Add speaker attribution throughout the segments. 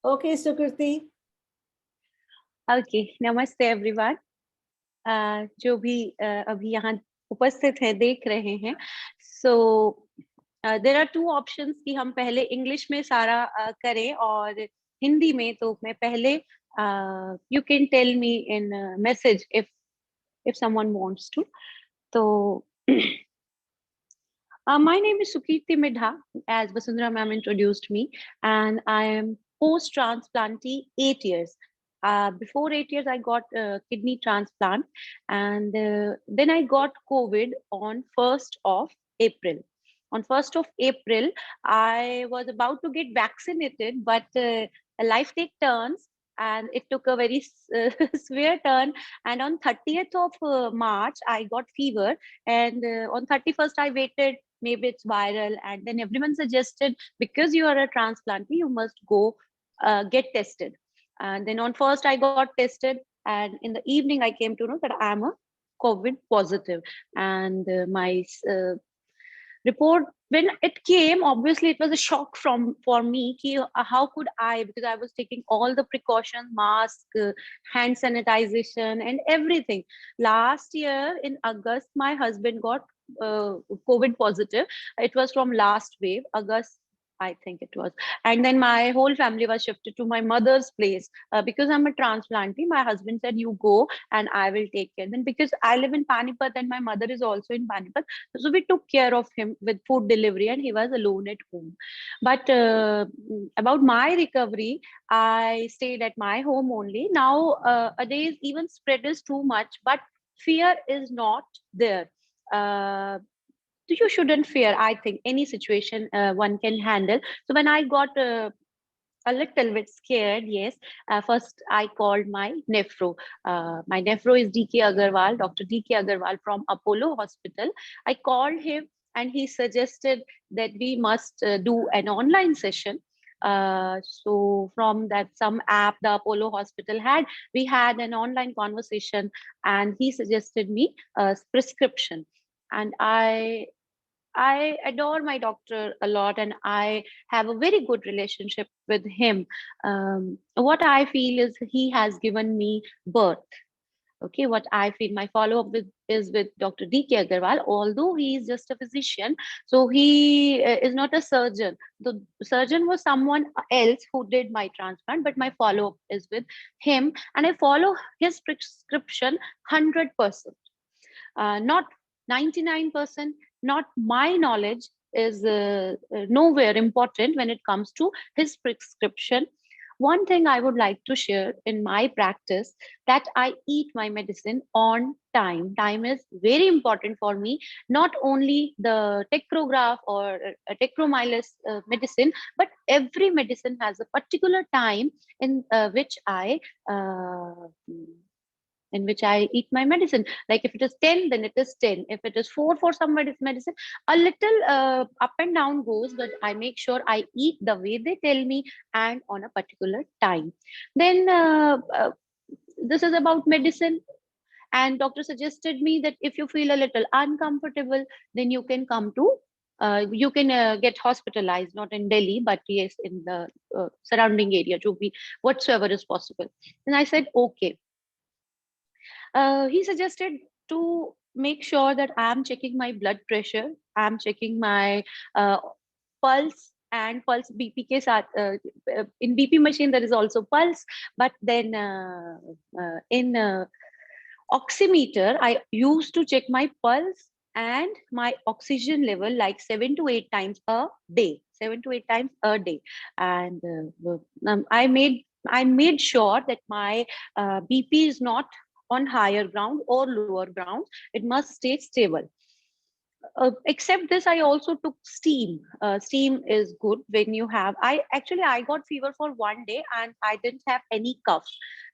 Speaker 1: Okay, Sukriti.
Speaker 2: Okay, नमस्ते everyone. जो भी अभी यहाँ उपस्थित है देख रहे हैं, सो देर आर टू ऑप्शंस कि हम पहले इंग्लिश में सारा करें और हिंदी में। तो मैं पहले you can tell me in message if someone wants to. So my name is Sukirti Midha, as Vasundhara ma'am introduced me, and I am post-transplantee 8 years. Before 8 years, I got kidney transplant, and then I got COVID on 1st of April. On 1st of April, I was about to get vaccinated, but life take turns, and it took a very severe turn. And on 30th of March, I got fever, and on 31st, I waited, maybe it's viral, and then everyone suggested, because you are a transplantee, you must go get tested. And then on first I got tested, and in the evening I came to know that I am a COVID positive. And my report, when it came, obviously it was a shock for me ki, how could I, because I was taking all the precautions, mask, hand sanitization and everything. Last year in August, my husband got COVID positive. It was from last wave, August, I think it was. And then my whole family was shifted to my mother's place, because I'm a transplantee. My husband said, you go and I will take care. Then because I live in Panipat and my mother is also in Panipat, so we took care of him with food delivery, and he was alone at home. But about my recovery, I stayed at my home only. Nowadays, even spread is too much, but fear is not there. Uh, so you shouldn't fear. I think any situation one can handle. So when I got a little bit scared, yes. First, I called my nephro. My nephro is DK Agarwal, Dr. DK Agarwal from Apollo Hospital. I called him, and he suggested that we must do an online session. So from that some app the Apollo Hospital had, we had an online conversation, and he suggested me a prescription. And I adore my doctor a lot, and I have a very good relationship with him. What I feel is he has given me birth. Okay, what I feel, my follow up with is with Dr. DK Agarwal, although he is just a physician, so he is not a surgeon. The surgeon was someone else who did my transplant, but my follow up is with him, and I follow his prescription 100%, not 99%. Not my knowledge is nowhere important when it comes to his prescription. One thing I would like to share in my practice, that I eat my medicine on time. Time is very important for me. Not only the tacrograph or tacromylus medicine, but every medicine has a particular time in uh, which I eat my medicine. Like if it is 10, then it is 10. If it is 4 for some medicine, a little up and down goes, but I make sure I eat the way they tell me and on a particular time. Then this is about medicine. And doctor suggested me that if you feel a little uncomfortable, then you can come to you can get hospitalized, not in Delhi, but yes, in the surrounding area, to be whatsoever is possible. And I said, okay. He suggested to make sure that I'm checking my blood pressure, I'm checking my uh, pulse and pulse BP ke saath, in BP machine there is also pulse, but then in oximeter I used to check my pulse and my oxygen level like 7 to 8 times a day, 7 to 8 times a day. And I made sure that my BP is not on higher ground or lower ground. It must stay stable. Except this, I also took steam. Steam is good when you have. I got fever for one day and I didn't have any cough,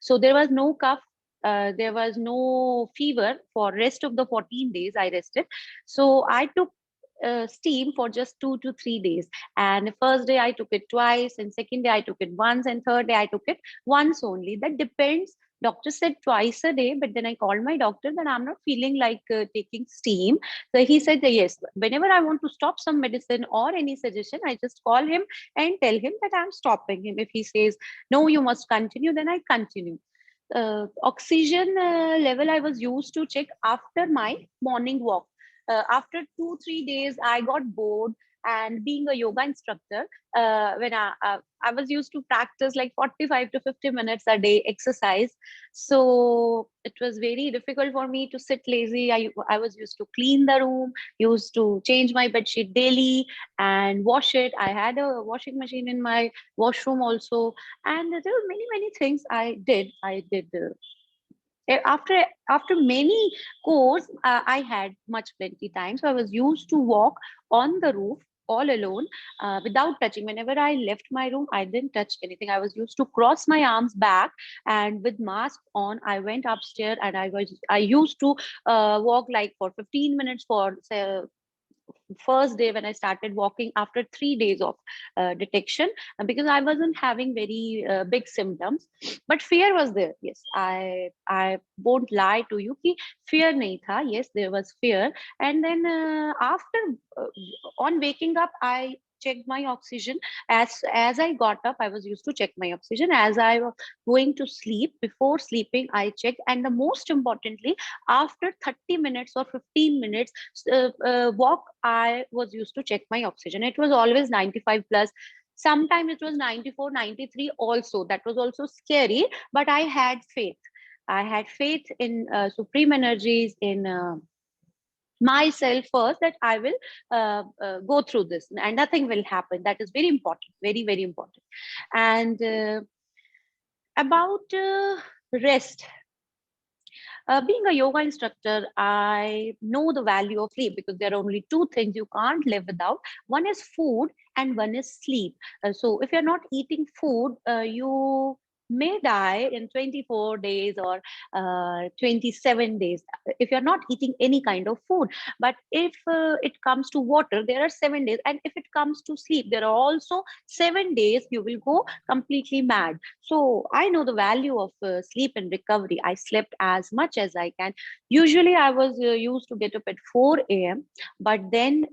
Speaker 2: so there was no cough. There was no fever for rest of the 14 days I rested. So I took steam for just 2 to 3 days. And first day I took it twice, and second day I took it once, and third day I took it once only. That depends Doctor said twice a day, but then I called my doctor that I'm not feeling like taking steam. So he said that yes, whenever I want to stop some medicine or any suggestion, I just call him and tell him that I'm stopping him. If he says no, you must continue, then I continue. Oxygen level I was used to check after my morning walk. After 2 3 days, I got bored. And being a yoga instructor, when I was used to practice like 45 to 50 minutes a day exercise, so it was very difficult for me to sit lazy. I was used to clean the room, used to change my bed sheet daily and wash it. I had a washing machine in my washroom also, and there were many things I did. After many course, I had much plenty time, so I was used to walk on the roof all alone, without touching. Whenever I left my room, I didn't touch anything. I was used to cross my arms back, and with mask on, I went upstairs, and I used to walk like for 15 minutes for say, first day when I started walking after 3 days of detection, because I wasn't having very big symptoms, but fear was there. Yes, I won't lie to you कि fear nahi tha. Yes, there was fear, and then after uh, on waking up, I checked my oxygen. As I got up, I was used to check my oxygen. As I was going to sleep, before sleeping, I checked, and the most importantly, after 30 minutes or 15 minutes walk, I was used to check my oxygen. It was always 95 plus. Sometimes it was 94, 93 also. That was also scary, but I had faith. I had faith in supreme energies, in myself first, that I will go through this and nothing will happen. That is very important, very important. And about rest, being a yoga instructor, I know the value of sleep, because there are only two things you can't live without. One is food and one is sleep. So if you're not eating food, you may die in 24 days or 27 days if you're not eating any kind of food. But if it comes to water, there are 7 days. And if it comes to sleep, there are also 7 days you will go completely mad. So I know the value of sleep and recovery. I slept as much as I can. Usually I was used to get up at 4 a.m., but then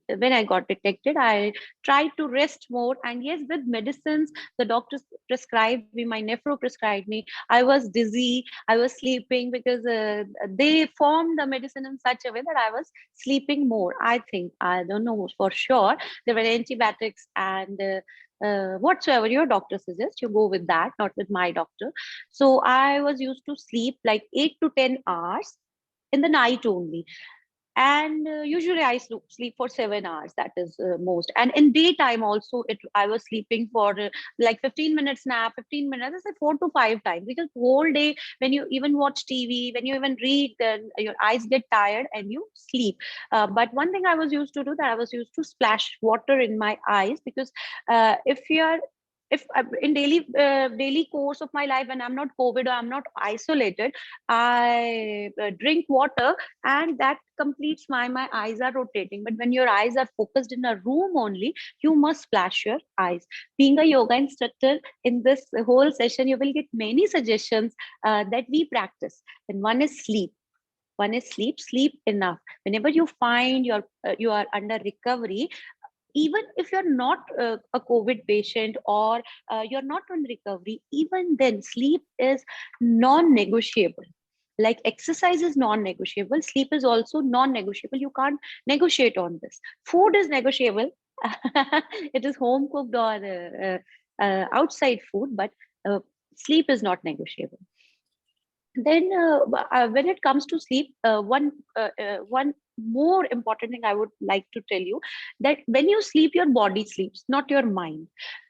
Speaker 2: when I got detected, I tried to rest more. And yes, with medicines, the doctors prescribed me, my nephro prescribed me. I was dizzy, I was sleeping, because they formed the medicine in such a way that I was sleeping more. I think, I don't know for sure. There were antibiotics and whatsoever your doctor suggests, you go with that, not with my doctor. So I was used to sleep like 8 to 10 hours in the night only. And usually I sleep for 7 hours. That is most. And in daytime also, I was sleeping for like 15 minutes nap, 15 minutes, I say 4 to 5 times, because whole day when you even watch TV, when you even read, then your eyes get tired and you sleep. But one thing I was used to do, that I was used to splash water in my eyes, because if you are if in daily course of my life, when I'm not COVID or I'm not isolated, I drink water, and that completes my eyes are rotating. But when your eyes are focused in a room only, you must splash your eyes. Being a yoga instructor, in this whole session you will get many suggestions that we practice. And one is sleep. One is sleep enough. Whenever you find you are under recovery, even if you're not a COVID patient, or you're not on recovery, even then sleep is non-negotiable. Like exercise is non-negotiable, sleep is also non-negotiable. You can't negotiate on this. Food is negotiable. It is home cooked or outside food, but uh, sleep is not negotiable. Then when it comes to sleep, one more important thing I would like to tell you, that when you sleep, your body sleeps, not your mind.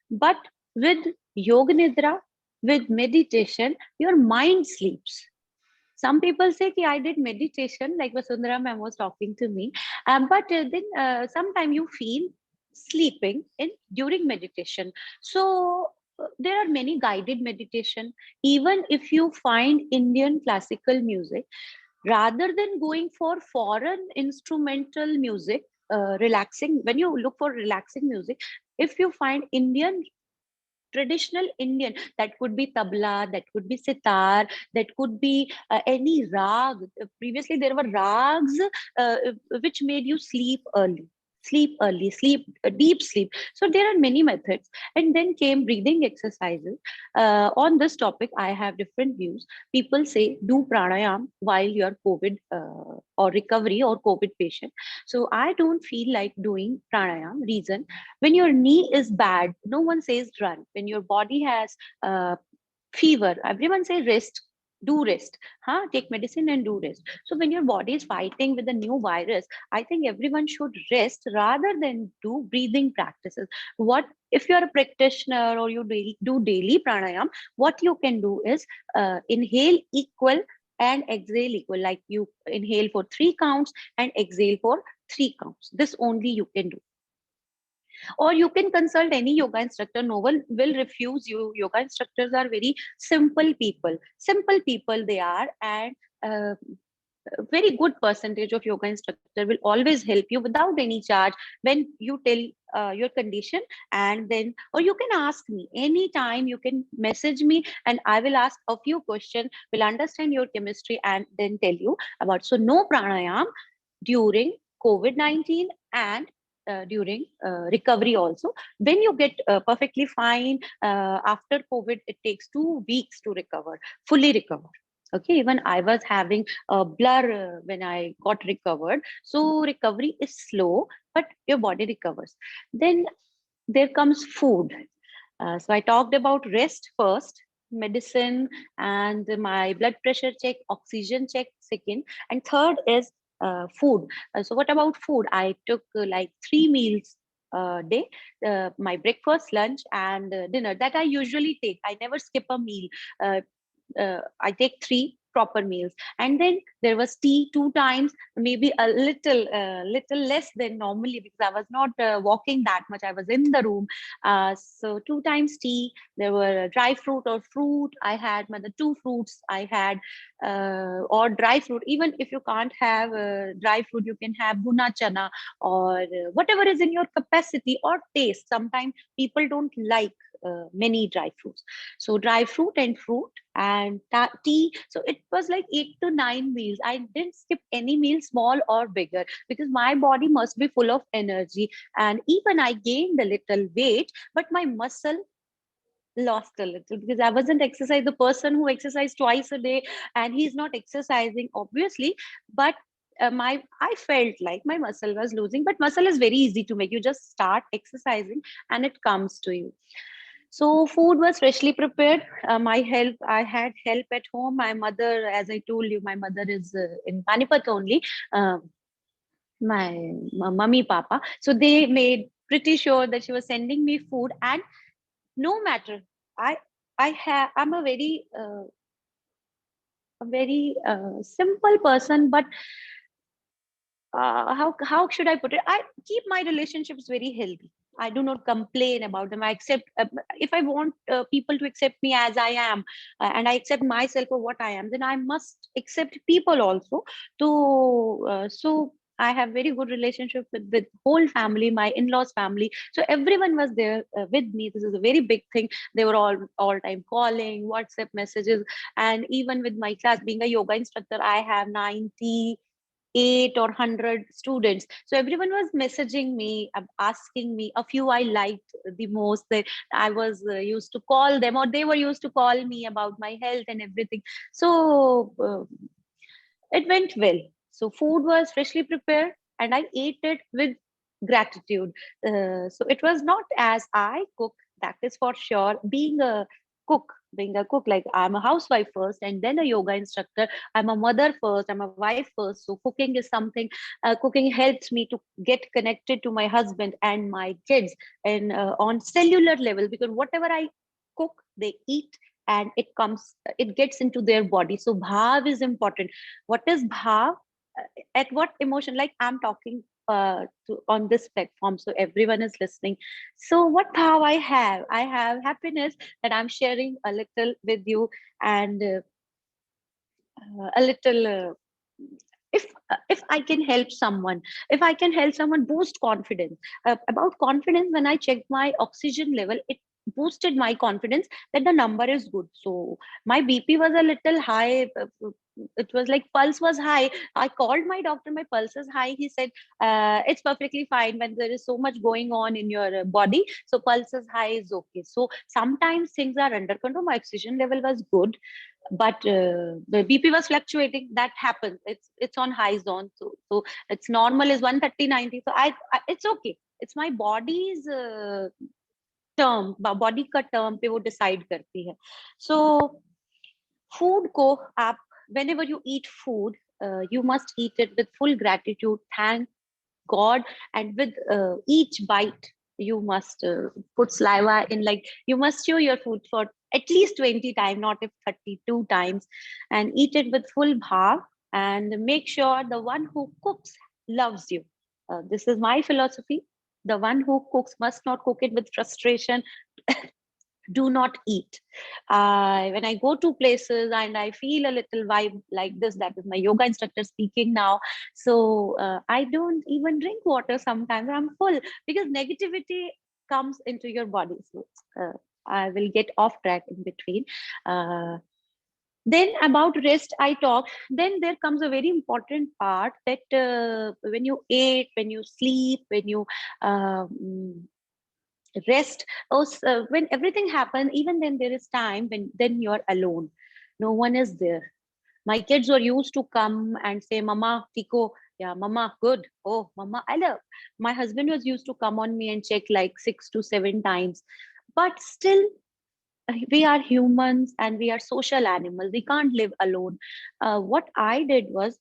Speaker 2: But with yoga nidra, with meditation, your mind sleeps. Some people say कि I did meditation, like Vasundhara ma'am was talking to me, but then sometimes you feel sleeping in during meditation. So there are many guided meditation. Even if you find Indian classical music, rather than going for foreign instrumental music, relaxing, when you look for relaxing music, if you find Indian traditional Indian, that could be tabla, that could be sitar, that could be any rag. Previously, there were rags uh, which made you sleep early, sleep deep sleep. So there are many methods, and then came breathing exercises. On this topic, I have different views. People say do pranayam while you're COVID or recovery or COVID patient. So I don't feel like doing pranayam. Reason, when your knee is bad, no one says run. When your body has fever, everyone say rest. Do rest, huh? Take medicine and do rest. So when your body is fighting with a new virus, I think everyone should rest rather than do breathing practices. What if you are a practitioner or you do daily pranayam? What you can do is inhale equal and exhale equal. Like you inhale for 3 counts and exhale for 3 counts. This only you can do, or you can consult any yoga instructor. No one will refuse you. Yoga instructors are very simple people they are. And a very good percentage of yoga instructor will always help you without any charge when you tell your condition. And then, or you can ask me anytime, you can message me and I will ask a few questions, will understand your chemistry and then tell you about. So no pranayam during COVID-19 and during recovery also. When you get perfectly fine after COVID, it takes 2 weeks to recover, fully recover. Okay, even I was having a blur when I got recovered. So recovery is slow, but your body recovers. Then there comes food. So I talked about rest first, medicine, and my blood pressure check, oxygen check second, and third is food. So what about food? I took like 3 meals a day, my breakfast, lunch, and dinner. That I usually take. I never skip a meal. Uh, I take 3 proper meals, and then there was tea 2 times, maybe a little less than normally because I was not walking that much. I was in the room, so 2 times tea. There were dry fruit or fruit. I had the 2 fruits. I had or dry fruit. Even if you can't have dry fruit, you can have buna chana or whatever is in your capacity or taste. Sometimes people don't like many dry fruits, so dry fruit and fruit and tea. So it was like 8 to 9 meals. I didn't skip any meal, small or bigger, because my body must be full of energy. And even I gained a little weight, but my muscle lost a little because I wasn't exercise. The person who exercised twice a day and he's not exercising, obviously, but I felt like my muscle was losing. But muscle is very easy to make. You just start exercising and it comes to you. So food was freshly prepared. My help, I had help at home. My mother, as I told you, my mother is in Panipat only. Uh, my mummy, papa. So they made pretty sure that she was sending me food. And no matter, I I'm a very simple person, but how should I put it? I keep my relationships very healthy. I do not complain about them. I accept if I want people to accept me as I am, and I accept myself for what I am, then I must accept people also. So I have very good relationship with whole family, my in-laws family. So everyone was there with me. This is a very big thing. They were all time calling, WhatsApp messages, and even with my class, being a yoga instructor, I have 98 or 100 students. So everyone was messaging me, asking me. A few I liked the most. I was used to call them, or they were used to call me about my health and everything. So it went well. So food was freshly prepared and I ate it with gratitude. So it was not as I cook, that is for sure. Being a cook, like I'm a housewife first and then a yoga instructor. I'm a mother first, I'm a wife first. So cooking is something, cooking helps me to get connected to my husband and my kids, and on cellular level, because whatever I cook, they eat, and it gets into their body. So bhav is important. What is bhav? At what emotion? Like I'm talking on this platform, so everyone is listening. So what bhav I have? I have happiness that I'm sharing a little with you, and a little. If I can help someone, if I can help someone boost confidence. About confidence, when I checked my oxygen level, it boosted my confidence that the number is good. So my BP was a little high. It was like pulse was high. I called my doctor, my pulse is high. He said, it's perfectly fine when there is so much going on in your body. So pulse is high is okay. So sometimes things are under control. My oxygen level was good, but the BP was fluctuating. That happens. It's on high zone. So it's normal is 130/90. So I it's okay. It's my body's term, body का term पे वो decide करती है. So food को आप whenever you eat food, you must eat it with full gratitude, thank God, and with each bite you must put saliva in, like you must chew your food for at least 20 times, not if 32 times, and eat it with full bhav, and make sure the one who cooks loves you. This is my philosophy. The one who cooks must not cook it with frustration. Do not eat. When I go to places and I feel a little vibe like this, that is my yoga instructor speaking now. So I don't even drink water sometimes. I'm full because negativity comes into your body. So I will get off track in between. Then about rest, I talked. Then there comes a very important part that when you eat, when you sleep, when you rest, when everything happens, even then there is time when then you're alone, no one is there. My kids were used to come and say, Mama, Tiko, yeah, Mama, good. Oh, Mama, I love. My husband was used to come on me and check like 6 to 7 times. But still, we are humans and we are social animals. We can't live alone. What I did was,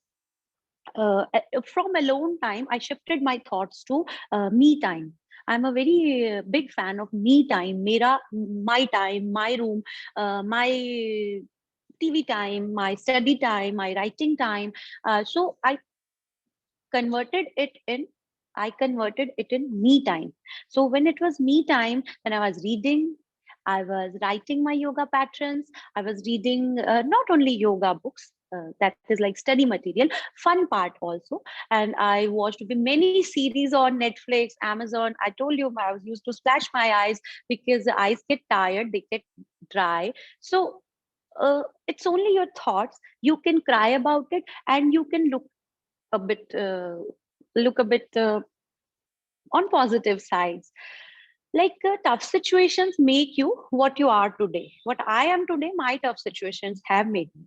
Speaker 2: from alone time, I shifted my thoughts to me time. I'm a very big fan of me time. My time, my room, my TV time, my study time, my writing time. So converted it in I converted it in me time. So when it was me time, when I was reading, I was writing my yoga patterns, I was reading not only yoga books, that is like study material, fun part also. And I watched many series on Netflix, Amazon. I told you I was used to splash my eyes because the eyes get tired, they get dry. So it's only your thoughts. You can cry about it, and you can a bit look a bit on positive sides. Like tough situations make you what you are today. What I am today, my tough situations have made me.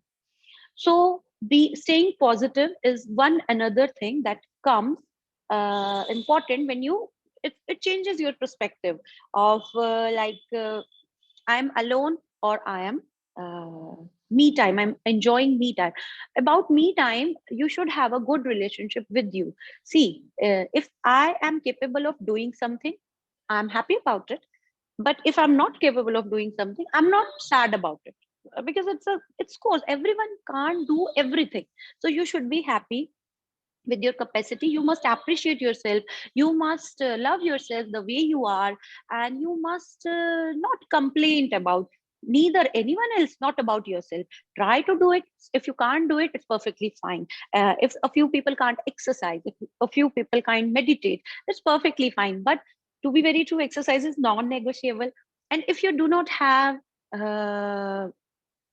Speaker 2: So be staying positive is one another thing that comes important when you it changes your perspective of I'm alone or I am me time. I'm enjoying me time. About me time, you should have a good relationship with you. See, if I am capable of doing something, I'm happy about it. But if I'm not capable of doing something, I'm not sad about it. Because it's course everyone can't do everything. So you should be happy with your capacity. You must appreciate yourself. You must love yourself the way you are, and you must not complain about neither anyone else, not about yourself. Try to do it. If you can't do it, it's perfectly fine. If a few people can't exercise, if a few people can't meditate, it's perfectly fine. But to be very true, exercise is non-negotiable. And if you do not have uh,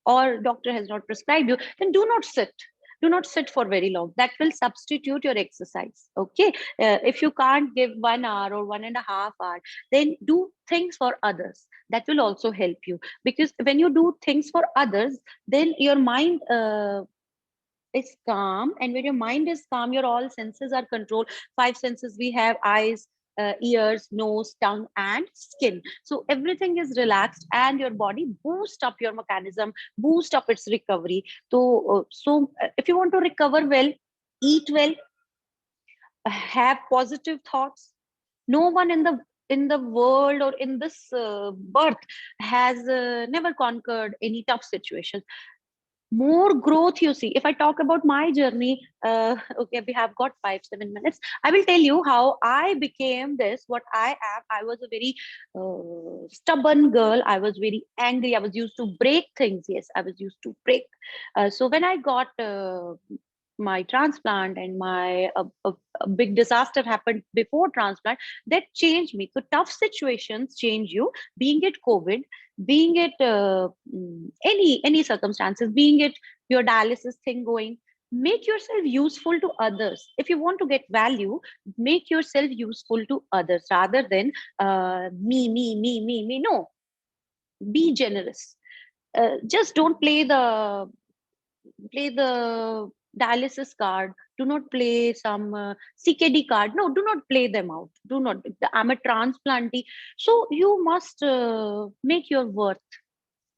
Speaker 2: or doctor has not prescribed you, then do not sit for very long. That will substitute your exercise. Okay. If you can't give 1 hour or 1.5 hour, then do things for others. That will also help you, because when you do things for others, then your mind is calm, and when your mind is calm, your all senses are controlled. Five senses we have: eyes, ears, nose, tongue, and skin. So everything is relaxed, and your body boost up your mechanism, boost up its recovery. So if you want to recover well, eat well, have positive thoughts. No one in the world or in this birth has never conquered any tough situations. More growth you see. If I talk about my journey, okay, we have got 5 7 minutes. I will tell you how I became this what I am. I was a very stubborn girl. I was very angry. I was used to break things. Yes, I was used to break. So when I got my transplant and my a big disaster happened before transplant that changed me. So tough situations change you, being it COVID, being it any circumstances, being it your dialysis thing going. Make yourself useful to others. If you want to get value, make yourself useful to others rather than me. No, be generous. Just don't play the dialysis card. Do not play some CKD card. No, do not play them out. Do not. I'm a transplantee, so you must make your worth.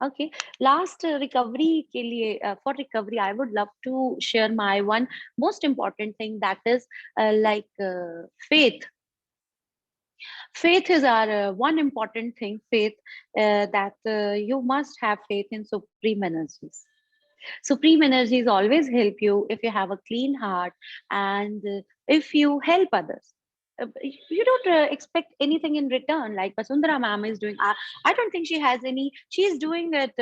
Speaker 2: Okay. Last recovery के लिए for recovery, I would love to share my one most important thing, that is faith. Faith is our one important thing. Faith, that you must have faith in supreme energies. Supreme energies always help you if you have a clean heart, and if you help others. You don't expect anything in return, like Vasundhara ma'am is doing. I don't think she has any. She is doing it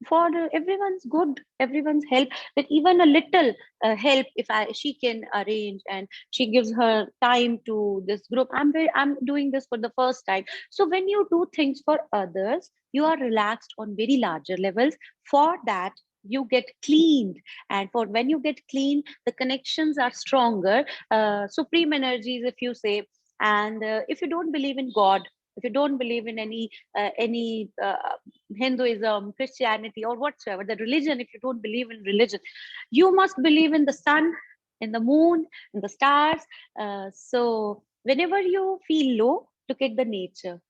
Speaker 2: for everyone's good, everyone's help. That even a little help, if she can arrange, and she gives her time to this group. I'm doing this for the first time. So when you do things for others, you are relaxed on very larger levels. For that, you get cleaned, and for when you get clean, the connections are stronger. Supreme energies, if you say. And if you don't believe in God, if you don't believe in any Hinduism, Christianity, or whatsoever, the religion, if you don't believe in religion, you must believe in the sun, in the moon, in the stars. So, whenever you feel low, look at the nature.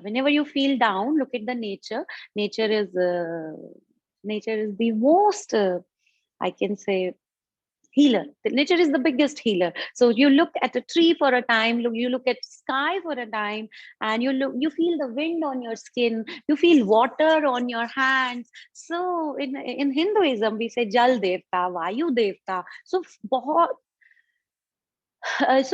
Speaker 2: Whenever you feel down, look at the nature. Nature is nature is the most, I can say, healer. The nature is the biggest healer. So you look at a tree for a time, you look at sky for a time, and you feel the wind on your skin, you feel water on your hands. So in Hinduism we say Jal Devta, Vayu Devta. So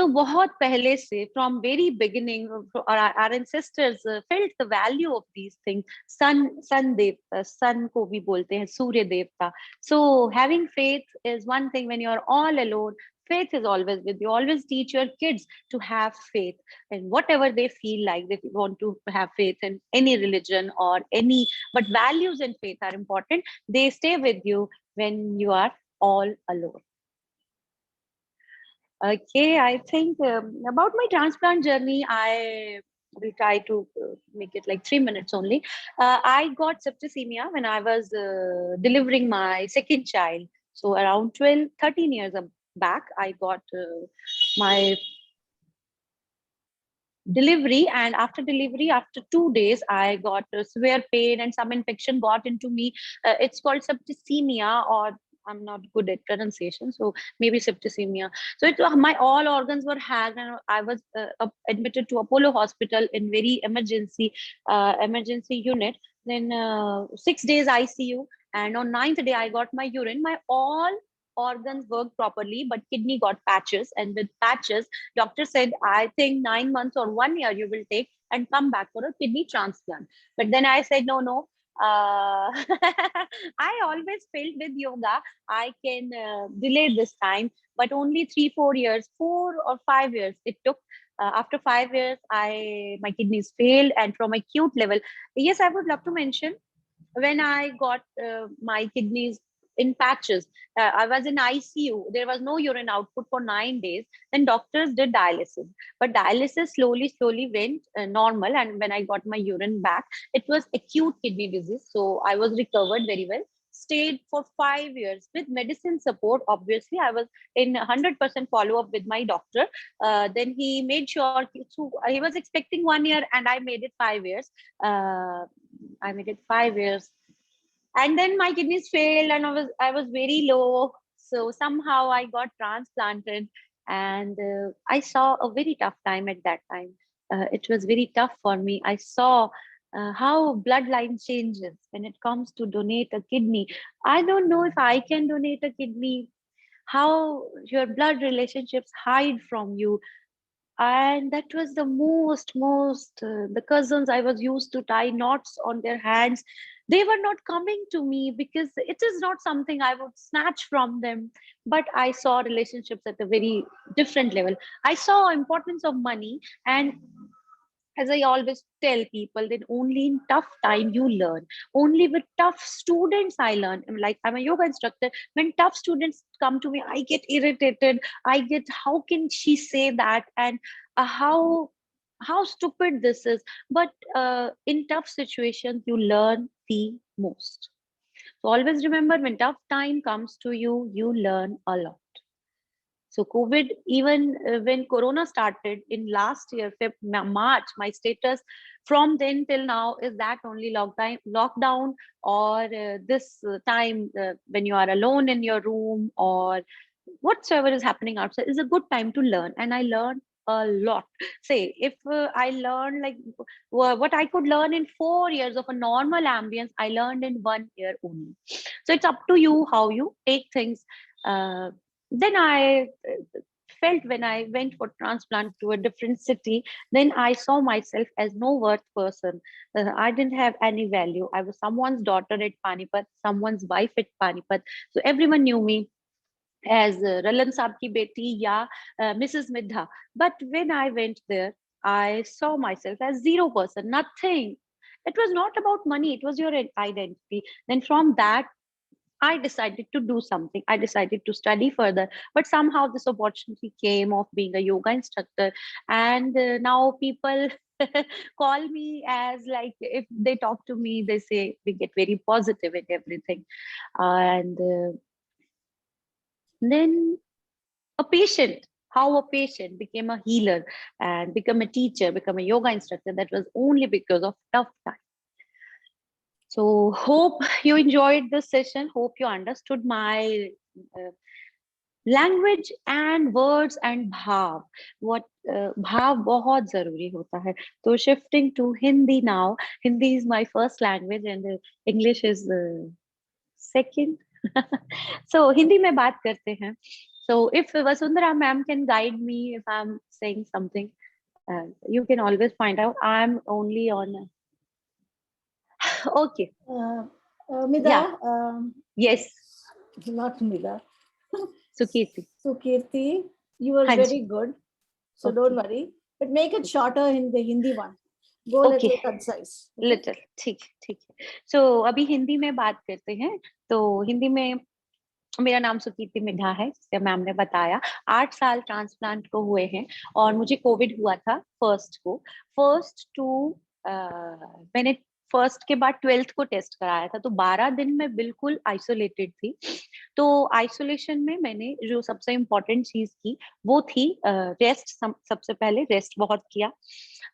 Speaker 2: बहुत पहले से, from very beginning, our ancestors felt the value of these things. Sun devta, sun को भी बोलते हैं सूर्य देवता. So having faith is one thing. When you're all alone, faith is always with you. Always teach your kids to have faith in whatever they feel like. They want to have faith in any religion or any, but values and faith are important. They stay with you when you are all alone. Okay, I think about my transplant journey, I will try to make it like 3 minutes only. I got septicemia when I was delivering my second child. So around 12, 13 years back, I got my delivery, and after delivery, after 2 days, I got severe pain and some infection got into me. It's called septicemia, or I'm not good at pronunciation, so maybe septicemia. So my all organs were hacked, and I was admitted to Apollo Hospital in very emergency unit. Then 6 days ICU, and on ninth day I got my urine. My all organs worked properly, but kidney got patches, and with patches, doctor said, I think 9 months or 1 year you will take and come back for a kidney transplant. But then I said, no, no. I always felt with yoga, I can delay this time, but only 3, 4 years, 4 or 5 years it took. After 5 years, my kidneys failed, and from acute level. Yes, I would love to mention when I got my kidneys in patches. I was in ICU. There was no urine output for 9 days. Then doctors did dialysis, but dialysis slowly went normal. And when I got my urine back, it was acute kidney disease. So I was recovered very well. Stayed for 5 years with medicine support. Obviously, I was in 100% follow up with my doctor. Then he made sure. So he was expecting 1 year, and I made it 5 years. I made it 5 years, and then my kidneys failed, and I was very low. So somehow I got transplanted, and I saw a very tough time at that time. It was very tough for me. I saw how bloodline changes when it comes to donate a kidney. I don't know if I can donate a kidney. How your blood relationships hide from you. and that was the most the cousins I was used to tie knots on their hands, they were not coming to me because it is not something I would snatch from them. But I saw relationships at a very different level. I saw importance of money. And as I always tell people, that only in tough time you learn. Only with tough students I learn. Like, I'm a yoga instructor. When tough students come to me, I get irritated. I get, how can she say that? And how stupid this is. But in tough situations, you learn the most. So always remember, when tough time comes to you, you learn a lot. So COVID, even when Corona started in last year, March, my status from then till now is that only lockdown, or this time when you are alone in your room, or whatsoever is happening outside, is a good time to learn. And I learned a lot. Say, if I learned like what I could learn in 4 years of a normal ambience, I learned in 1 year only. So it's up to you how you take things. Then I felt, when I went for transplant to a different city, then I saw myself as no worth person. I didn't have any value. I was someone's daughter at Panipat, someone's wife at Panipat. So everyone knew me as Ralan Saab ki beti, ya Mrs. Midha. But when I went there, I saw myself as zero person, nothing. It was not about money, it was your identity. Then from that, I decided to do something. I decided to study further, but somehow this opportunity came of being a yoga instructor. And now people call me as, like, if they talk to me, they say we get very positive and everything. And then a patient, how a patient became a healer and become a teacher, become a yoga instructor, that was only because of tough time. So hope you enjoyed this session. Hope you understood my language and words and भाव what भाव बहुत जरूरी होता है. तो shifting to Hindi now. Hindi is my first language and English is second. So Hindi में बात करते हैं. So if Vasundhara ma'am can guide me if I'm saying something, you can always find out. I'm only on. Okay.
Speaker 1: Mida.
Speaker 2: Yeah. Yes.
Speaker 1: Not Mida.
Speaker 2: Sukirti.
Speaker 1: Sukirti, you were
Speaker 2: Hanji.
Speaker 1: very good. So
Speaker 2: Okay.
Speaker 1: don't worry. But make it shorter in the Hindi one. Go
Speaker 2: Okay.
Speaker 1: little concise. Okay?
Speaker 2: Little. ठीक ठीक है. सो अभी हिंदी में बात करते हैं. तो हिंदी में मेरा नाम सुकीर्ति मिड्ढा है, जैसे मैम ने बताया. 8 साल ट्रांसप्लांट को हुए हैं और मुझे कोविड हुआ था फर्स्ट टू मैंने फर्स्ट के बाद 12th को टेस्ट कराया था. तो 12 दिन में बिल्कुल आइसोलेटेड थी. तो आइसोलेशन में मैंने जो सबसे इम्पोर्टेंट चीज की वो थी रेस्ट. सबसे पहले रेस्ट बहुत किया.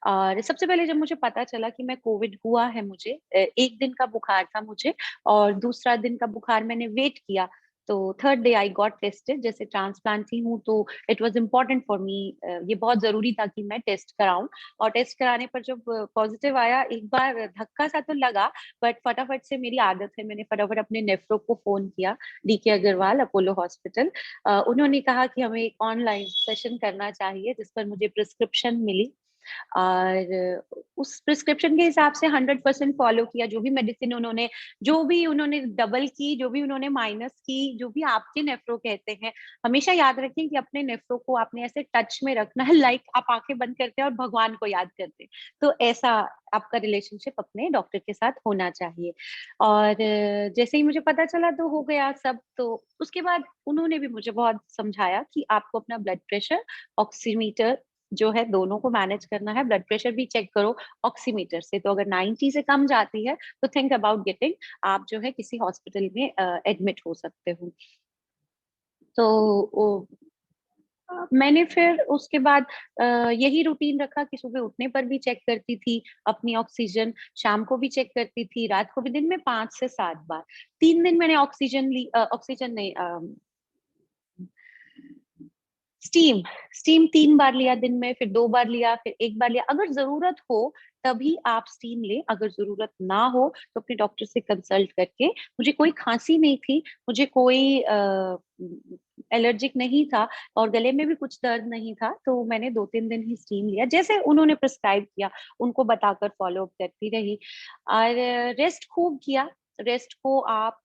Speaker 2: और सबसे पहले जब मुझे पता चला कि मैं कोविड हुआ है, मुझे 1 दिन का बुखार था मुझे, और दूसरा दिन का बुखार मैंने वेट किया. तो third day I got tested. जैसे ट्रांसप्लांट ही हूँ तो it was important for me, ये बहुत जरूरी था कि मैं टेस्ट कराऊं. और टेस्ट कराने पर जब पॉजिटिव आया, एक बार धक्का सा तो लगा, बट फटाफट से, मेरी आदत है, मैंने फटाफट अपने नेफ्रो को फोन किया, डीके अग्रवाल, अपोलो हॉस्पिटल. उन्होंने कहा कि हमें एक ऑनलाइन सेशन करना चाहिए, जिस पर मुझे प्रिस्क्रिप्शन मिली. और उस प्रिस्क्रिप्शन के हिसाब से 100% फॉलो किया. जो भी मेडिसिन उन्होंने, जो भी उन्होंने डबल की, जो भी उन्होंने माइनस की, जो भी आपके नेफ्रो कहते हैं, हमेशा याद रखें कि अपने नेफ्रो को आपने ऐसे टच में रखना है, लाइक आप आंखें बंद करते हैं और भगवान को याद करते हैं. तो ऐसा आपका रिलेशनशिप अपने डॉक्टर के साथ होना चाहिए. और जैसे ही मुझे पता चला तो हो गया सब. तो उसके बाद उन्होंने भी मुझे बहुत समझाया कि आपको अपना ब्लड प्रेशर, ऑक्सीमीटर जो है, दोनों को मैनेज करना है. ब्लड प्रेशर भी चेक करो ऑक्सीमीटर से. तो अगर 90 से कम जाती है तो थिंक अबाउट गेटिंग, आप जो है किसी हॉस्पिटल में एडमिट हो सकते हो. तो मैंने फिर उसके बाद यही रूटीन रखा कि सुबह उठने पर भी चेक करती थी अपनी ऑक्सीजन, शाम को भी चेक करती थी, रात को भी. दिन में 5 से 7 बार. 3 दिन मैंने ऑक्सीजन ली, ऑक्सीजन नहीं, स्टीम 3 बार लिया दिन में, फिर 2 बार लिया, फिर 1 बार लिया. अगर जरूरत हो तभी आप स्टीम ले, अगर जरूरत ना हो तो अपने डॉक्टर से कंसल्ट करके. मुझे कोई खांसी नहीं थी, मुझे कोई एलर्जिक नहीं था और गले में भी कुछ दर्द नहीं था, तो मैंने 2-3 दिन ही स्टीम लिया जैसे उन्होंने प्रिस्क्राइब किया, उनको बताकर फॉलो अप करती रही और रेस्ट खूब किया। रेस्ट को आप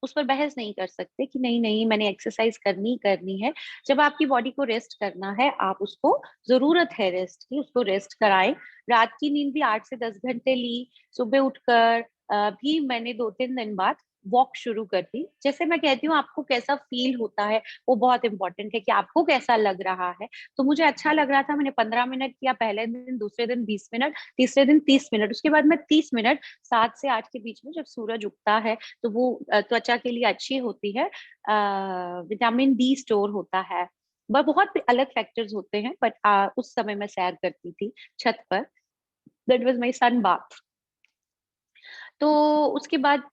Speaker 2: उस पर बहस नहीं कर सकते कि नहीं नहीं मैंने एक्सरसाइज करनी ही करनी है। जब आपकी बॉडी को रेस्ट करना है, आप उसको जरूरत है रेस्ट की, उसको रेस्ट कराएं। रात की नींद भी 8 से 10 घंटे ली। सुबह उठकर भी मैंने 2-3 दिन बाद वॉक शुरू कर दी। जैसे मैं कहती हूँ आपको कैसा फील होता है वो बहुत इंपॉर्टेंट है कि आपको कैसा लग रहा है। तो मुझे अच्छा लग रहा था, मैंने 15 मिनट किया पहले दिन, दूसरे दिन 20 मिनट, तीसरे दिन 30 मिनट, उसके बाद मैं 30 मिनट 7 से 8 के बीच में जब सूरज उगता है तो वो त्वचा के लिए अच्छी होती है। विटामिन डी स्टोर होता है। बहुत अलग फैक्टर्स होते हैं, बट उस समय मैं सैर करती थी छत पर। That was my sun bath. तो उसके बाद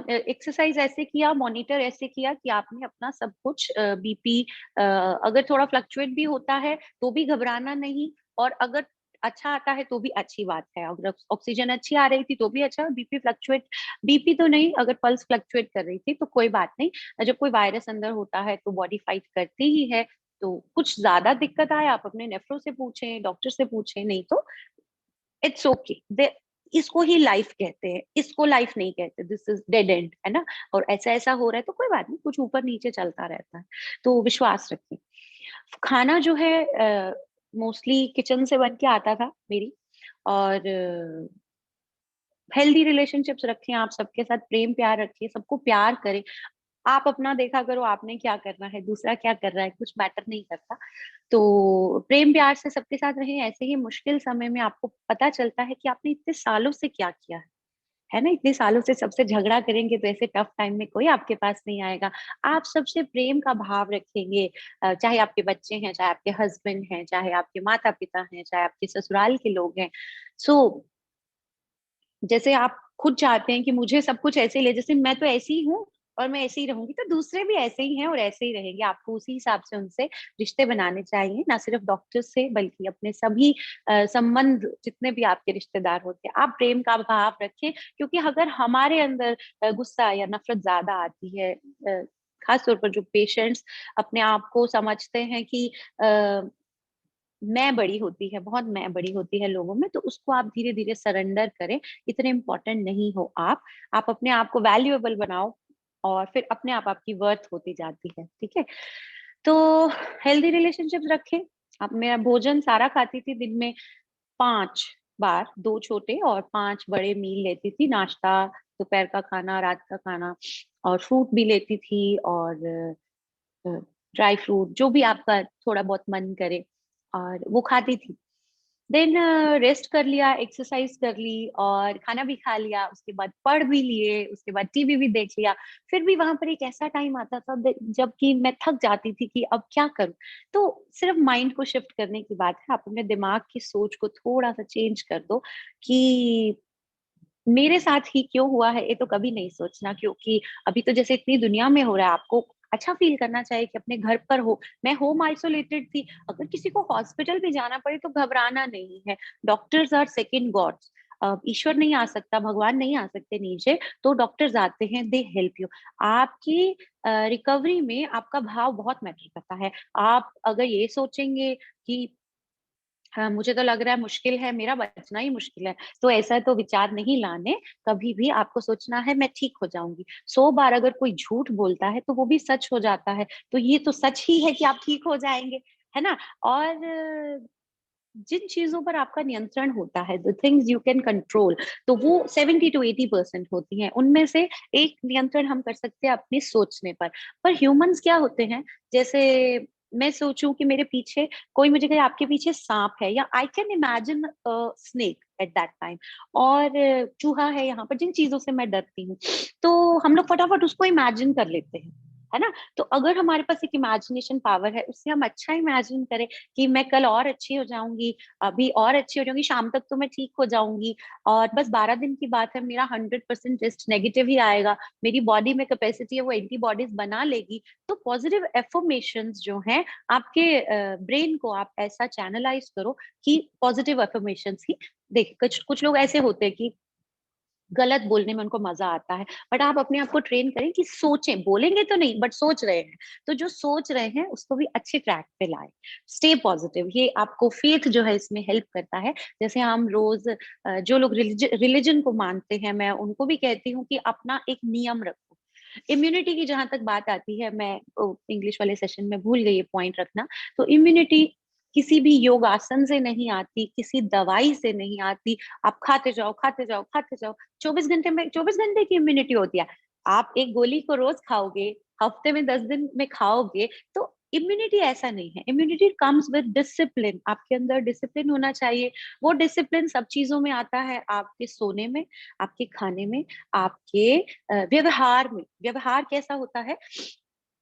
Speaker 2: एक्सरसाइज ऐसे किया, मॉनिटर ऐसे किया कि आपने अपना सब कुछ बीपी अगर थोड़ा फ्लक्चुएट भी होता है तो भी घबराना नहीं, और अगर अच्छा आता है तो भी अच्छी बात है। अगर ऑक्सीजन अच्छी आ रही थी तो भी अच्छा, बीपी तो नहीं, अगर पल्स फ्लक्चुएट कर रही थी तो कोई बात नहीं। जब कोई वायरस अंदर होता है तो बॉडी फाइट करती ही है। तो कुछ ज्यादा दिक्कत आए आप अपने नेफ्रो से पूछें, डॉक्टर से पूछें, नहीं तो इट्स ओके। इसको ही लाइफ कहते हैं, इसको लाइफ नहीं कहते, दिस इज डेड एंड, है ना। और ऐसा ऐसा हो रहा है तो कोई बात नहीं, कुछ ऊपर नीचे चलता रहता है, तो विश्वास रखिए। खाना जो है मोस्टली किचन से बन के आता था मेरी। और हेल्दी रिलेशनशिप्स रखें, आप सबके साथ प्रेम प्यार रखिए, सबको प्यार करें। आप अपना देखा करो, आपने क्या करना है, दूसरा क्या कर रहा है कुछ मैटर नहीं करता। तो प्रेम प्यार से सबके साथ रहें। ऐसे ही मुश्किल समय में आपको पता चलता है कि आपने इतने सालों से क्या किया है ना। इतने सालों से सबसे झगड़ा करेंगे तो ऐसे टफ टाइम में कोई आपके पास नहीं आएगा। आप सबसे प्रेम का भाव रखेंगे, चाहे आपके बच्चे हैं, चाहे आपके हस्बैंड हैं, चाहे आपके माता पिता हैं, चाहे आपके ससुराल के लोग हैं। सो जैसे आप खुद चाहते हैं कि मुझे सब कुछ ऐसे ही ले, जैसे मैं तो ऐसी ही हूँ और मैं ऐसे ही रहूंगी, तो दूसरे भी ऐसे ही हैं और ऐसे ही रहेंगे। आपको उसी हिसाब से उनसे रिश्ते बनाने चाहिए, ना सिर्फ डॉक्टर से बल्कि अपने सभी संबंध जितने भी आपके रिश्तेदार होते हैं, आप प्रेम का भाव रखें। क्योंकि अगर हमारे अंदर गुस्सा या नफरत ज्यादा आती है, खास तौर पर जो पेशेंट्स अपने आप को समझते हैं कि मैं बड़ी होती है, बहुत मैं बड़ी होती है लोगों में, तो उसको आप धीरे-धीरे सरेंडर करें। इतने इम्पोर्टेंट नहीं हो आप। आप अपने आप को वैल्यूएबल बनाओ और फिर अपने आप आपकी वर्थ होती जाती है, ठीक है? तो हेल्दी रिलेशनशिप्स रखें। अब मैं भोजन सारा खाती थी, दिन में 5 बार, 2 छोटे और 5 बड़े मील लेती थी। नाश्ता, दोपहर का खाना, रात का खाना, और फ्रूट भी लेती थी, और अ, ड्राई फ्रूट जो भी आपका थोड़ा बहुत मन करे, और वो खाती थी। देन रेस्ट कर लिया, एक्सरसाइज कर ली और खाना भी खा लिया, उसके बाद पढ़ भी लिए, उसके बाद टीवी भी देख लिया। फिर भी वहां पर एक ऐसा टाइम आता था जब कि मैं थक जाती थी कि अब क्या करूं। तो सिर्फ माइंड को शिफ्ट करने की बात है, आप अपने दिमाग की सोच को थोड़ा सा चेंज कर दो कि मेरे साथ ही क्यों हुआ है, ये तो कभी नहीं सोचना। क्योंकि अभी तो जैसे इतनी दुनिया में हो रहा है, आपको अच्छा फील करना चाहिए कि अपने घर पर हो। मैं होम आइसोलेटेड थी, अगर किसी को हॉस्पिटल भी जाना पड़े तो घबराना नहीं है। Doctors are second gods. ईश्वर नहीं आ सकता, भगवान नहीं आ सकते नीचे, तो डॉक्टर्स आते हैं, दे हेल्प यू। आपकी रिकवरी में आपका भाव बहुत मैटर करता है। आप अगर ये सोचेंगे कि हाँ, मुझे तो लग रहा है मुश्किल है, मेरा बचना ही मुश्किल है, तो ऐसा तो विचार नहीं लाने। कभी भी आपको सोचना है मैं ठीक हो जाऊँगी। 100 बार अगर कोई झूठ बोलता है तो वो भी सच हो जाता है। तो ये तो सच ही है कि आप ठीक हो जाएँगे, है ना? और जिन चीज़ों पर आपका नियंत्रण होता है, the things you can control, तो वो 70 टू 80% होती हैं। उनमें से एक नियंत्रण हम कर सकते हैं अपनी सोचने पर। पर ह्यूमन्स क्या होते हैं, जैसे मैं सोचूं कि मेरे पीछे कोई मुझे कहे आपके पीछे सांप है, या I can imagine snake at that time, और चूहा है यहाँ पर, जिन चीजों से मैं डरती हूँ, तो हम लोग फटाफट उसको इमेजिन कर लेते हैं, है ना। तो अगर हमारे पास एक इमेजिनेशन पावर है, उससे हम अच्छा इमेजिन करें कि मैं कल और अच्छी हो जाऊंगी, अभी और अच्छी हो जाऊंगी, शाम तक तो मैं ठीक हो जाऊंगी, और बस 12 दिन की बात है, मेरा 100% टेस्ट नेगेटिव ही आएगा, मेरी बॉडी में कैपेसिटी है वो एंटीबॉडीज बना लेगी। तो पॉजिटिव एफर्मेशंस जो हैं, आपके ब्रेन को आप ऐसा चैनलाइज करो कि पॉजिटिव एफर्मेशंस ही देख। कुछ कुछ लोग ऐसे होते हैं कि गलत बोलने में उनको मजा आता है, बट आप अपने आप को ट्रेन करें कि सोचें, बोलेंगे तो नहीं बट सोच रहे हैं, तो जो सोच रहे हैं उसको भी अच्छे ट्रैक पे लाएं। स्टे पॉजिटिव, ये आपको फेथ जो है इसमें हेल्प करता है। जैसे हम रोज जो लोग रिलीजन को मानते हैं, मैं उनको भी कहती हूँ कि अपना एक नियम रखो। इम्यूनिटी की जहां तक बात आती है, मैं इंग्लिश वाले सेशन में भूल गई ये पॉइंट रखना, तो इम्यूनिटी किसी भी योग आसन से नहीं आती, किसी दवाई से नहीं आती। आप खाते जाओ खाते जाओ खाते जाओ, 24 घंटे में 24 घंटे की इम्यूनिटी होती है। आप एक गोली को रोज खाओगे, हफ्ते में 10 दिन में खाओगे, तो इम्यूनिटी ऐसा नहीं है। इम्यूनिटी कम्स विद डिसिप्लिन, आपके अंदर डिसिप्लिन होना चाहिए। वो डिसिप्लिन सब चीजों में आता है, आपके सोने में, आपके खाने में, आपके व्यवहार में। व्यवहार कैसा होता है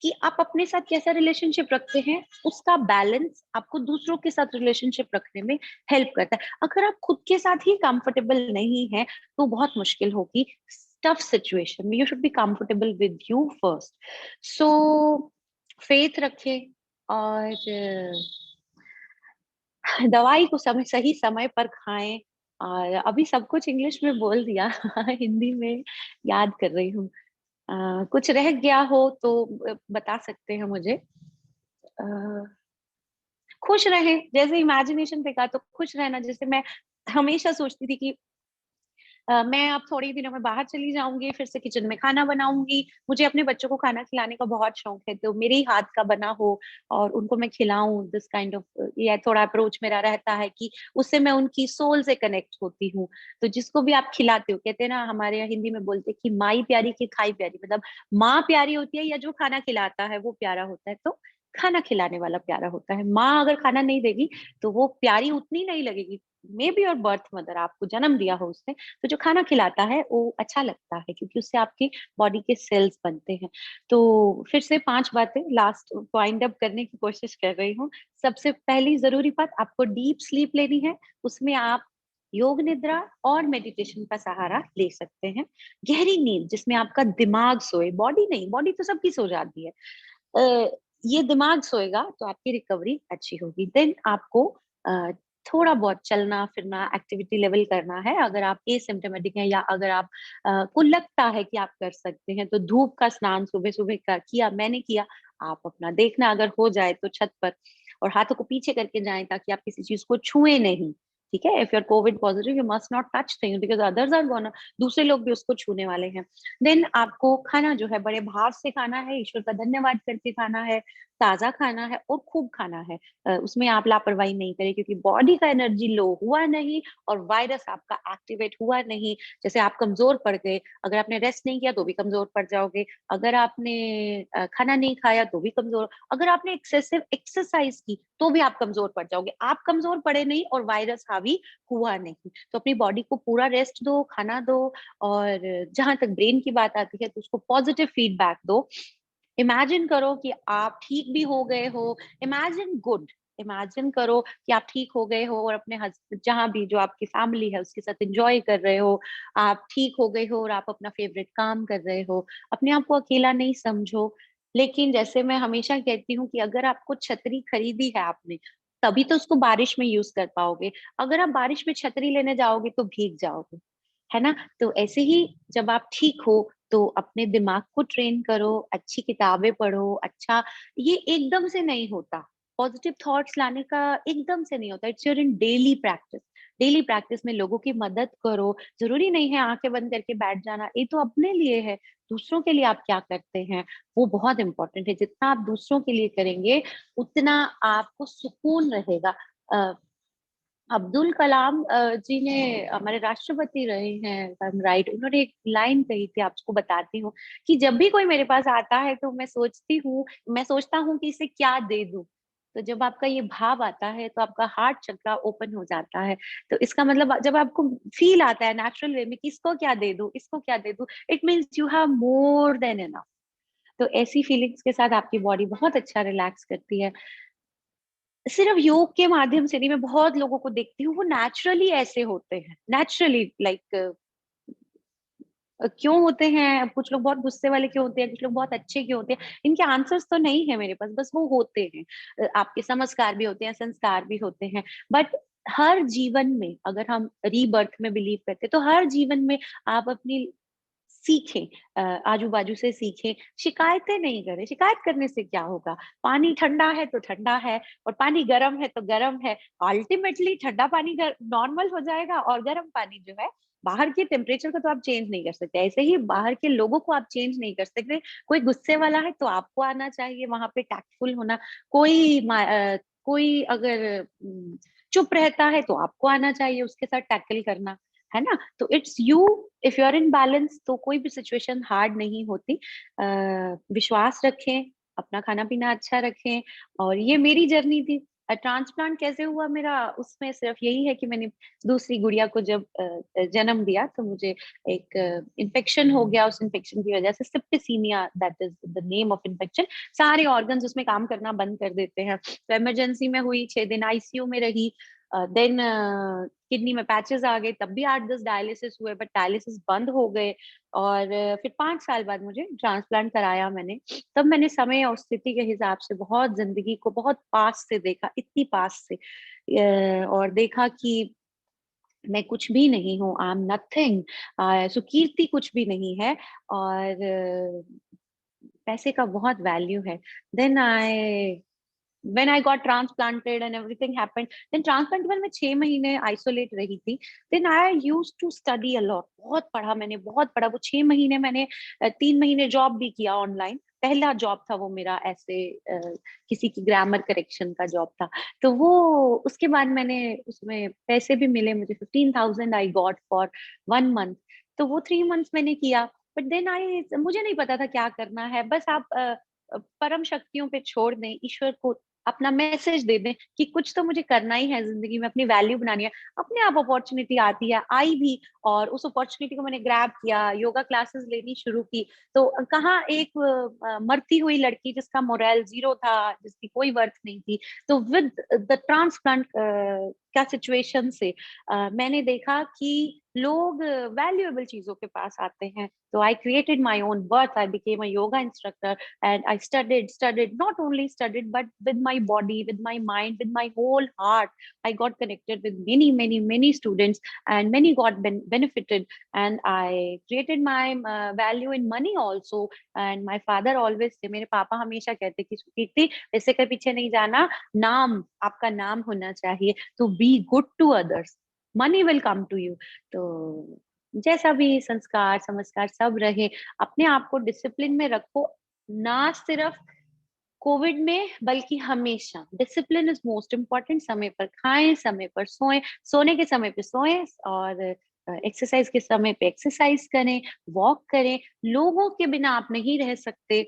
Speaker 2: कि आप अपने साथ कैसा रिलेशनशिप रखते हैं, उसका बैलेंस आपको दूसरों के साथ रिलेशनशिप रखने में हेल्प करता है। अगर आप खुद के साथ ही कंफर्टेबल नहीं है तो बहुत मुश्किल होगी। टफ सिचुएशन में you should be comfortable with you first. So faith रखें, और दवाई को समय सही समय पर खाएं। और अभी सब कुछ इंग्लिश में बोल दिया हिंदी में याद कर रही हूँ। कुछ रह गया हो तो बता सकते हैं मुझे। अ, खुश रहें, जैसे इमेजिनेशन पे कहा, तो खुश रहना। जैसे मैं हमेशा सोचती थी कि मैं अब थोड़े ही दिनों में बाहर चली जाऊंगी, फिर से किचन में खाना बनाऊंगी। मुझे अपने बच्चों को खाना खिलाने का बहुत शौक है, तो मेरे ही हाथ का बना हो और उनको मैं खिलाऊं, दिस काइंड ऑफ, ये थोड़ा अप्रोच मेरा रहता है कि उससे मैं उनकी सोल से कनेक्ट होती हूँ। तो जिसको भी आप खिलाते हो, कहते हैं ना हमारे यहाँ हिंदी में बोलते हैं कि माई प्यारी की खाई प्यारी, मतलब माँ प्यारी होती है या जो खाना खिलाता है वो प्यारा होता है। तो खाना खिलाने वाला प्यारा होता है। माँ अगर खाना नहीं देगी तो वो प्यारी उतनी नहीं लगेगी। मे बी और बर्थ मदर, आपको जन्म दिया हो उसने, तो जो खाना खिलाता है वो अच्छा लगता है, क्योंकि उससे आपकी बॉडी के सेल्स बनते हैं। तो फिर से 5 बातें लास्ट वाइंड अप करने की कोशिश कर रही हूँ। सबसे पहली जरूरी बात, आपको डीप स्लीप लेनी है। उसमें आप योग निद्रा और मेडिटेशन का सहारा ले सकते हैं। गहरी नींद जिसमें आपका दिमाग सोए, बॉडी नहीं, बॉडी तो सबकी सो जाती है। ये दिमाग सोएगा तो आपकी रिकवरी अच्छी होगी। देन आपको अ, थोड़ा बहुत चलना फिरना, एक्टिविटी लेवल करना है। अगर आप एसिम्प्टोमेटिक हैं या अगर आप को लगता है कि आप कर सकते हैं, तो धूप का स्नान सुबह सुबह का किया, मैंने किया, आप अपना देखना अगर हो जाए तो छत पर, और हाथों को पीछे करके जाएं ताकि आप किसी चीज को छुए नहीं। ठीक है, if you are covid positive you must not touch things because others are gonna, दूसरे लोग भी उसको छूने वाले हैं। देन आपको खाना जो है बड़े भाव से खाना है, ईश्वर का धन्यवाद करके खाना है, ताजा खाना है और खूब खाना है। उसमें आप लापरवाही नहीं करें, क्योंकि बॉडी का एनर्जी लो हुआ नहीं और वायरस आपका एक्टिवेट हुआ नहीं। जैसे आप कमजोर पड़ गए, अगर आपने रेस्ट नहीं किया तो भी कमजोर पड़ जाओगे। अगर आपने खाना नहीं खाया तो भी कमजोर, अगर आपने एक्सेसिव एक्सरसाइज की तो भी आप कमजोर पड़ जाओगे। आप कमजोर पड़े नहीं और वायरस हावी हुआ नहीं। तो अपनी बॉडी को पूरा रेस्ट दो, खाना दो। और जहां तक ब्रेन की बात आती है तो उसको पॉजिटिव फीडबैक दो। इमेजिन करो कि आप ठीक भी हो गए हो, इमेजिन गुड, इमेजिन करो कि आप ठीक हो गए हो और अपने हस्बैंड, जहां भी जो आपकी फैमिली है उसके साथ एंजॉय कर रहे हो। आप ठीक हो गए हो और आप अपना फेवरेट काम कर रहे हो। अपने आप को अकेला नहीं समझो। लेकिन जैसे मैं हमेशा कहती हूँ कि अगर आपको छतरी खरीदी है आपने, तभी तो उसको बारिश में यूज कर पाओगे। अगर आप बारिश में छतरी लेने जाओगे तो भीग जाओगे, है ना? तो ऐसे ही जब आप ठीक हो तो अपने दिमाग को ट्रेन करो, अच्छी किताबें पढ़ो। अच्छा, ये एकदम से नहीं होता। पॉजिटिव थॉट्स लाने का एकदम से नहीं होता। It's your in daily practice. Daily practice में लोगों की मदद करो। जरूरी नहीं है आंखें बंद करके बैठ जाना, ये तो अपने लिए है। दूसरों के लिए आप क्या करते हैं वो बहुत इंपॉर्टेंट है। जितना आप दूसरों के लिए करेंगे उतना आपको सुकून रहेगा। अब्दुल कलाम जी ने हमारे राष्ट्रपति रहे हैं, राइट? उन्होंने एक लाइन कही थी, आपको बताती हूँ, कि जब भी कोई मेरे पास आता है तो मैं सोचता हूँ कि इसे क्या दे दूं। तो जब आपका ये भाव आता है तो आपका हार्ट चक्रा ओपन हो जाता है। तो इसका मतलब जब आपको फील आता है नेचुरल वे में कि इसको क्या दे दूं, इसको क्या दे दूं, it means you have more than enough. तो ऐसी फीलिंग्स के साथ आपकी बॉडी बहुत अच्छा रिलैक्स करती है। सिर्फ योग के माध्यम से नहीं, मैं बहुत लोगों को देखती हूँ वो नेचुरली ऐसे होते हैं, नेचुरली लाइक क्यों होते हैं? कुछ लोग बहुत गुस्से वाले क्यों होते हैं, कुछ लोग बहुत अच्छे क्यों होते हैं, इनके आंसर्स तो नहीं है मेरे पास, बस वो होते हैं। आपके समझकार भी होते हैं, संस्कार भी होते हैं। बट हर जीवन में अगर हम रीबर्थ में बिलीव करते हैं, तो हर जीवन में आप अपनी सीखें, आजू बाजू से सीखें, शिकायतें नहीं करें। शिकायत करने से क्या होगा? पानी ठंडा है तो ठंडा है, और पानी गर्म है तो गर्म है। अल्टीमेटली ठंडा पानी नॉर्मल हो जाएगा, और गर्म पानी जो है, बाहर के टेम्परेचर को तो आप चेंज नहीं कर सकते। ऐसे ही बाहर के लोगों को आप चेंज नहीं कर सकते। कोई गुस्से वाला है तो आपको आना चाहिए वहां पे टैक्टफुल होना। कोई अगर चुप रहता है तो आपको आना चाहिए उसके साथ टैकल करना, है ना? तो it's you, if you are in balance तो कोई भी सिचुएशन हार्ड नहीं होती। विश्वास रखें, अपना खाना पीना अच्छा रखें। और ये मेरी जर्नी थी। ट्रांसप्लांट कैसे हुआ मेरा, उसमें सिर्फ यही है कि मैंने दूसरी गुड़िया को जब जन्म दिया तो मुझे एक इन्फेक्शन हो गया। उस इन्फेक्शन की वजह से septicaemia, that is the name of infection, सारे ऑर्गन्स उसमें काम करना बंद कर देते हैं। तो इमरजेंसी में हुई, 6 दिन आईसीयू में रही। देन किडनी में पैचेस आ गए, तब भी 8-10 डायलिसिस हुए, बट डायलिसिस बंद हो गए। और फिर 5 साल बाद मुझे ट्रांसप्लांट कराया मैंने। तब मैंने समय और स्थिति के हिसाब से बहुत जिंदगी को बहुत पास से देखा, इतनी पास से, और देखा कि मैं कुछ भी नहीं हूँ, आई एम नथिंग। सुकीर्ति कुछ भी नहीं है, और पैसे का बहुत वैल्यू है। Then I when I got transplanted and everything happened, then transplant के बाद मैं 6 महीने आइसोलेट रही थी। then I used to study a lot, बहुत पढ़ा मैंने, बहुत पढ़ा। वो 6 महीने मैंने 3 महीने जॉब भी किया ऑनलाइन। पहला जॉब था वो मेरा, ऐसे किसी की ग्रामर करेक्शन का जॉब था। तो वो, उसके बाद मैंने उसमें पैसे भी मिले मुझे, 15,000 आई गॉट फॉर 1 मंथ। तो वो 3 मंथ्स मैंने किया। बट देन आई, मुझे नहीं पता था क्या करना है। बस आप परम शक्तियों पे छोड़ दें, ईश्वर को अपना मैसेज दे दें कि कुछ तो मुझे करना ही है जिंदगी में, अपनी वैल्यू बनानी है। अपने आप अपॉर्चुनिटी आती है, आई भी, और उस अपॉर्चुनिटी को मैंने ग्रैब किया, योगा क्लासेस लेनी शुरू की। तो कहाँ एक मरती हुई लड़की जिसका मोरल जीरो था, जिसकी कोई वर्थ नहीं थी, तो विद द ट्रांसप्लांट का सिचुएशन से मैंने देखा कि लोग वैल्यूएबल चीजों के पास आते हैं। तो I created my own birth, I became a yoga instructor, and I studied, not only studied, but with my body, with my mind, with my whole heart. I got connected with many students, and many got benefited. And I created my value in money also. And my father always say, मेरे पापा हमेशा कहते कि सुकीर्ति, पैसे के पीछे नहीं जाना, नाम, आपका नाम होना चाहिए। तो be good to others, money will come to you। तो जैसा भी संस्कार समस्कार सब रहे, अपने आप को डिसिप्लिन में रखो। ना सिर्फ कोविड में, बल्कि हमेशा डिसिप्लिन इज मोस्ट इम्पोर्टेंट। समय पर खाएं, समय पर सोएं, सोने के समय पे सोएं, और एक्सरसाइज के समय पे एक्सरसाइज करें, वॉक करें। लोगों के बिना आप नहीं रह सकते।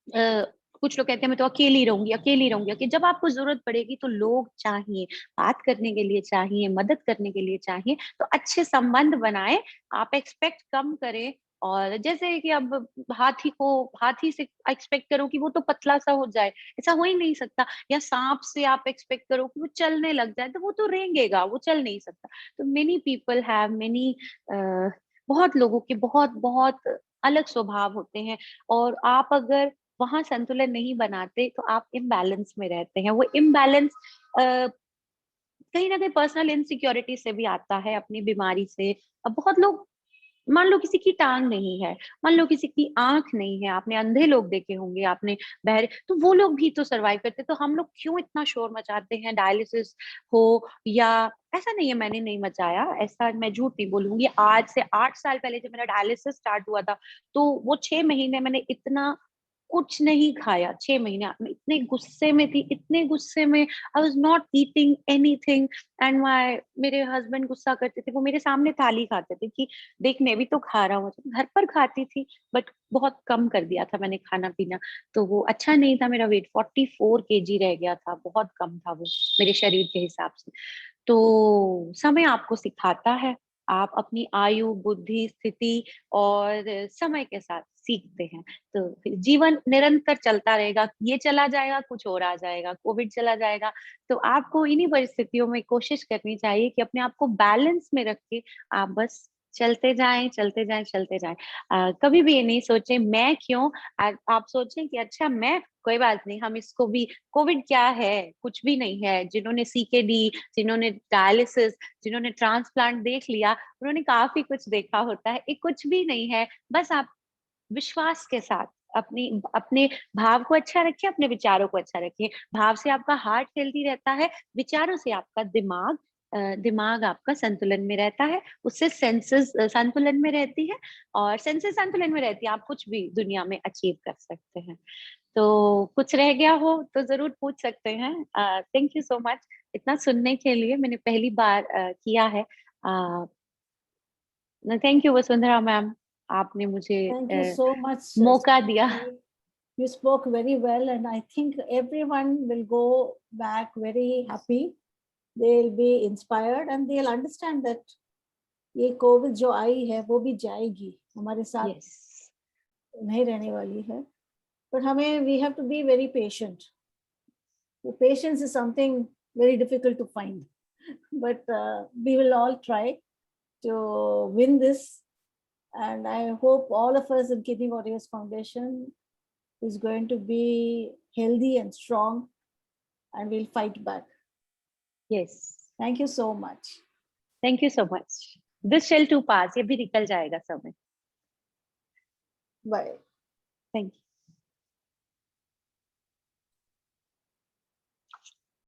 Speaker 2: अ, कुछ लोग कहते हैं मैं तो अकेली रहूंगी, अकेली रहूंगी, कि जब आपको जरूरत पड़ेगी तो लोग चाहिए, बात करने के लिए चाहिए, मदद करने के लिए चाहिए। तो अच्छे संबंध बनाए, आप एक्सपेक्ट कम करें। और जैसे कि अब हाथी से एक्सपेक्ट करो कि वो तो पतला सा हो जाए, ऐसा हो ही नहीं सकता। या सांप से आप एक्सपेक्ट करो कि वो चलने लग जाए, तो वो तो रेंगेगा, वो चल नहीं सकता। तो मेनी पीपल हैव मेनी, बहुत लोगों के बहुत बहुत अलग स्वभाव होते हैं। और आप अगर वहां संतुलन नहीं बनाते तो आप इम्बैलेंस में रहते हैं। वो इम्बैलेंस कहीं ना कहीं पर्सनल इनसिक्योरिटी से भी आता है, अपनी बीमारी से। अब बहुत लोग, मान लो किसी की टांग नहीं है, मान लो किसी की आंख नहीं है, आपने अंधे लोग देखे होंगे, आपने बहरे, तो वो लोग भी तो सरवाइव करते। तो हम लोग क्यों इतना शोर मचाते हैं डायलिसिस हो, या ऐसा नहीं है मैंने नहीं मचाया, ऐसा मैं झूठ नहीं बोलूंगी। आज से 8 साल पहले जब मेरा डायलिसिस स्टार्ट हुआ था, तो वो 6 महीने मैंने इतना कुछ नहीं खाया। 6 महीने मैं इतने गुस्से में थी, इतने गुस्से में, I was not eating anything. And my, मेरे हस्बैंड गुस्सा करते थे, वो मेरे सामने थाली खाते थे कि देख मैं भी तो खा रहा हूँ। घर पर खाती थी, बट बहुत कम कर दिया था मैंने खाना पीना। तो वो अच्छा नहीं था। मेरा वेट 44 kg रह गया था, बहुत कम था वो मेरे शरीर के हिसाब से। तो समय आपको सिखाता है, आप अपनी आयु, बुद्धि, स्थिति और समय के साथ सीखते हैं। तो फिर जीवन निरंतर चलता रहेगा। ये चला जाएगा, कुछ और आ जाएगा, कोविड चला जाएगा। तो आपको इन्हीं परिस्थितियों में कोशिश करनी चाहिए कि अपने आप को बैलेंस में रख के आप बस चलते जाएं, चलते जाएं, चलते जाएं। कभी भी ये नहीं सोचे मैं क्यों। आप सोचें कि अच्छा मैं, कोई बात नहीं, हम इसको भी, कोविड क्या है, कुछ भी नहीं है। जिन्होंने सीकेडी, जिन्होंने डायलिसिस, जिन्होंने ट्रांसप्लांट देख लिया, उन्होंने काफी कुछ देखा होता है। ये कुछ भी नहीं है। बस आप विश्वास के साथ अपनी अपने भाव को अच्छा रखिए, अपने विचारों को अच्छा रखिए। भाव से आपका हार्ट हेल्दी रहता है, विचारों से आपका दिमाग आपका संतुलन में रहता है, उससे सेंसेस संतुलन में रहती है, और सेंसेस संतुलन में रहती है, आप कुछ भी दुनिया में अचीव कर सकते हैं। तो कुछ रह गया हो तो जरूर पूछ सकते हैं। थैंक यू सो मच इतना सुनने के लिए, मैंने पहली बार किया है। थैंक यू वसुंधरा मैम, आपने मुझे
Speaker 1: Thank you so much,
Speaker 2: मौका दिया।
Speaker 1: Srinidhi. You spoke very well, and I think everyone will go back very happy. They'll be inspired and they'll understand that ये कोविड जो आई है वो भी जाएगी, हमारे साथ
Speaker 2: यस,
Speaker 1: नहीं रहने वाली है। But हमें we have to be very patient. The patience is something very difficult to find, but we will all try to win this. And I hope all of us in Kidney Warriors Foundation is going to be healthy and strong, and we'll fight back.
Speaker 2: Yes,
Speaker 1: Thank you so much.
Speaker 2: Thank you so much. This shall too pass, ये भी निकल जाएगा समय।
Speaker 1: Bye.
Speaker 2: Thank you.